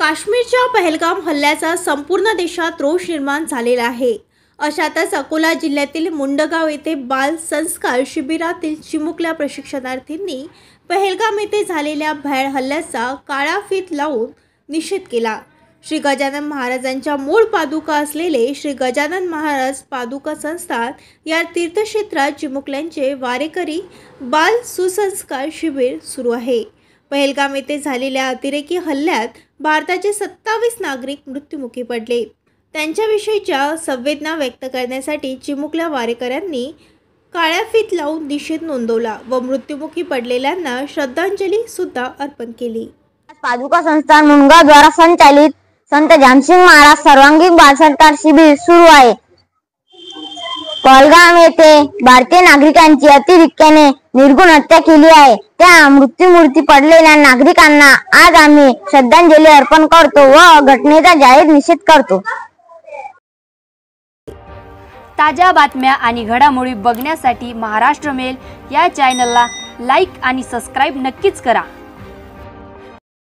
काश्मीरच्या पहलगाम हल्ल्याचा संपूर्ण देशात रोष निर्माण झालेला आहे। अशातच अकोला जिल्ह्यातील मुंडगाव येथे बाल संस्कार शिबिरातील चिमुकल्या प्रशिक्षणार्थींनी पहलगाम येथे झालेल्या भ्याड हल्ल्याचा काळा फीत लावून निषेध केला। श्री गजानन महाराजांच्या मूळ पादुका असलेले श्री गजानन महाराज पादुका संस्थान या तीर्थक्षेत्रात चिमुकल्यांचे वारेकरी बाल सुसंस्कार शिबिर सुरू आहे। पहलगाम येथे झालेल्या अतिरेकी हल्ल्यात भारताचे 27 नागरिक मृत्युमुखी पडले। त्यांच्याविषयीच्या संवेदना व्यक्त करण्यासाठी चिमुकल्या वारेकऱ्यांनी काळ्या फीत लावून निषेध नोंदवला व मृत्युमुखी पडलेल्यांना श्रद्धांजली सुद्धा अर्पण केली। पादुका संस्थान मुंडगाव द्वारा संचालित संत जानसिंग महाराज सर्वांगीण बाल संस्कार शिबिर सुरू आहे। पहलगाम येथे भारतीय नागरिकांची अतिरेक्याने निर्घृण हत्या केली आहे। त्या मृत्युमुखी पडलेल्या नागरिकांना आज आम्ही श्रद्धांजली अर्पण करतो व घटनेचा जाहीर निषेध करतो। ताज्या बातम्या आणि घडामोडी बघण्यासाठी महाराष्ट्र मेल या चॅनलला लाईक आणि सबस्क्राईब नक्कीच करा।